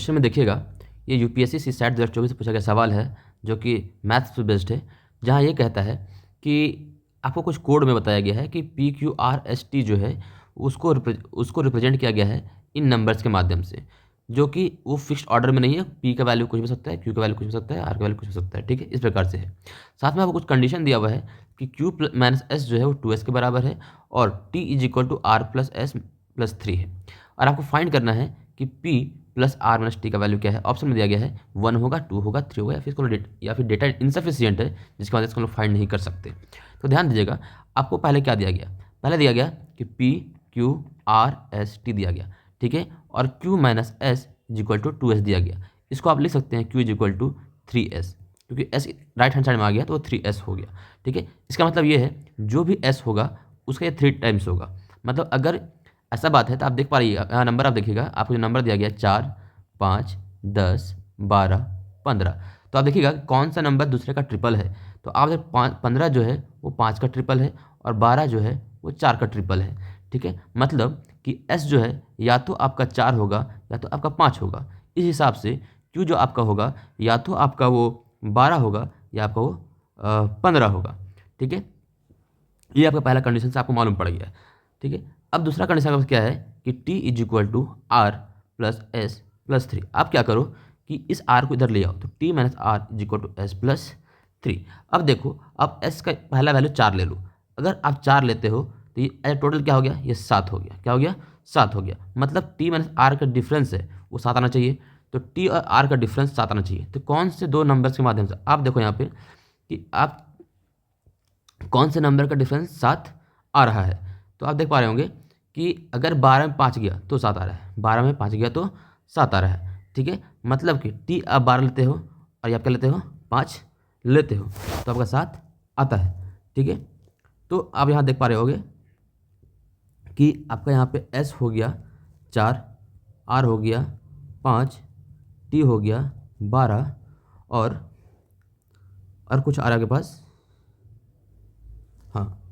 Question में देखिएगा, ये यूपीएससी सी सैट 2024 से पूछा गया सवाल है जो कि मैथ्स पे बेस्ड है, जहाँ ये कहता है कि आपको कुछ कोड में बताया गया है कि PQRST जो है उसको रिप्रेजेंट किया गया है इन नंबर्स के माध्यम से, जो कि वो फिक्स्ड ऑर्डर में नहीं है। पी का वैल्यू कुछ भी हो सकता है, क्यू का वैल्यू कुछ हो सकता है, आर का वैल्यू कुछ हो सकता है, ठीक है, इस प्रकार से है। साथ में आपको कुछ कंडीशन दिया हुआ है कि Q माइनस एस जो है वो 2s के बराबर है और T is equal to R plus S plus 3 है, और आपको फाइंड करना है कि P plus R minus T का वैल्यू क्या है। ऑप्शन में दिया गया है 1 होगा, 2 होगा, 3 होगा, या फिर डेटा इनसफिशियंट है जिसकी वजह से इसको हम लोग फाइंड नहीं कर सकते। तो ध्यान दीजिएगा, आपको पहले क्या दिया गया, पहले दिया गया कि PQRST दिया गया, ठीक है, और Q minus S is equal to 2s दिया गया। इसको आप लिख सकते हैं Q is equal to 3s, क्योंकि s राइट हैंड साइड में आ गया तो वो 3s हो गया, ठीक है। इसका मतलब ये है जो भी s होगा उसका ये 3 टाइम्स होगा। मतलब अगर ऐसा बात है तो आप देख पा रहिएगा, यहाँ नंबर आप देखिएगा, आपको जो नंबर दिया गया 4, 5, 10, 12, 15, तो आप देखिएगा कौन सा नंबर दूसरे का ट्रिपल है। तो आप 15 जो है वो 5 का ट्रिपल है और 12 जो है वो 4 का ट्रिपल है, ठीक है। मतलब कि s जो है या तो आपका 4 होगा या तो आपका 5 होगा। इस हिसाब से Q जो आपका होगा या तो आपका वो 12 होगा या आपका वो 15 होगा, ठीक है। ये आपका पहला कंडीशन से आपको मालूम पड़ गया, ठीक है। अब दूसरा कंडीशन आपका क्या है कि T is equal to R plus S plus 3। आप क्या करो कि इस r को इधर ले आओ, तो T minus R is equal to S plus 3। अब देखो, अब s का पहला वैल्यू 4 ले लो। अगर आप 4 लेते हो तो ये टोटल क्या हो गया, ये 7 हो गया। क्या हो गया, 7 हो गया। मतलब T माइनस आर का डिफरेंस है वो 7 आना चाहिए, तो T और R का डिफरेंस 7 आना चाहिए। तो कौन से दो नंबर्स के माध्यम से, आप देखो यहाँ पे कि आप कौन से नंबर का डिफरेंस 7 आ रहा है। तो आप देख पा रहे होंगे कि अगर 12 में 5 गया तो 7 आ रहा है, 12 में 5 गया तो 7 आ रहा है, ठीक है। मतलब कि T आप 12 लेते हो और आप क्या लेते हो, 5 लेते हो, तो आपका 7 आता है, ठीक है। तो आप यहाँ देख पा रहे होंगे कि आपका यहाँ पे S हो गया 4, R हो गया 5, T हो गया 12 और कुछ आ रहा है आपके पास, हाँ।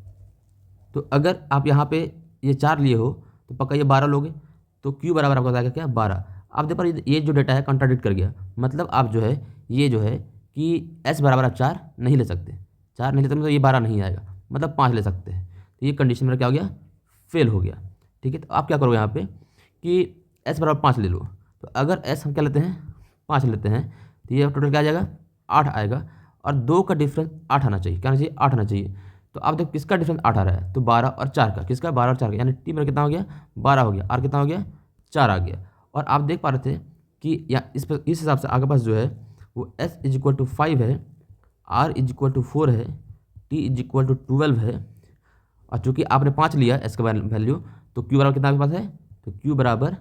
तो अगर आप यहाँ पे ये 4 लिए हो तो पक्का ये 12 लोगे, तो Q बराबर आपका आएगा क्या, 12। आप देखो ये जो डेटा है कॉन्ट्राडिक्ट कर गया। मतलब आप जो है ये जो है कि S बराबर आप 4 नहीं ले सकते, 4 नहीं ले सकते, मतलब ये 12 नहीं आएगा, मतलब 5 ले सकते हैं। तो ये कंडीशन मेरा क्या हो गया, फेल हो गया, ठीक है। तो आप क्या करोगे यहाँ पे कि S बराबर 5 ले लो। तो अगर S हम क्या लेते हैं, 5 लेते हैं, तो ये टोटल क्या आ जाएगा, 8 आएगा, और 2 का डिफरेंस 8 आना चाहिए। क्या आना चाहिए, 8 आना चाहिए। तो आप देखो किसका डिफरेंस 8 आ रहा है, तो 12 और 4 का, किसका, 12 और 4 का, यानी T मेरा कितना हो गया, 12 हो गया, R कितना हो गया, 4 आ गया। और आप देख पा रहे थे कि या इस हिसाब से आपके पास जो है वो S इज इक्वल टू 5 है, R इज इक्वल टू 4 है, T इज इक्वल टू 12 है, और चूँकि आपने 5 लिया S का वैल्यू, तो Q बराबर कितना आपके पास है, तो Q बराबर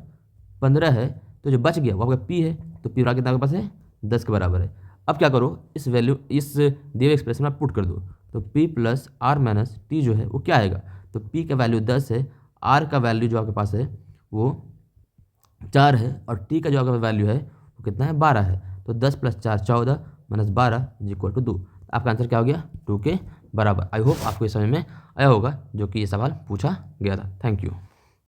15 है। तो जो बच गया वो आपका P है, तो P बराबर कितना आपके पास है, 10 के बराबर है। अब क्या करो, इस वैल्यू इस दिए हुए एक्सप्रेशन में पुट कर दो, तो P plus R minus T जो है वो क्या आएगा, तो P का वैल्यू 10 है, R का वैल्यू जो आपके पास है वो 4 है, और T का जो आपका वैल्यू है वो कितना है, 12 है। तो 10 plus 4 14 minus 12 is equal to 2। आपका आंसर क्या हो गया, 2 के बराबर। आई होप आपको ये समझ में आया होगा जो कि ये सवाल पूछा गया था। Thank you.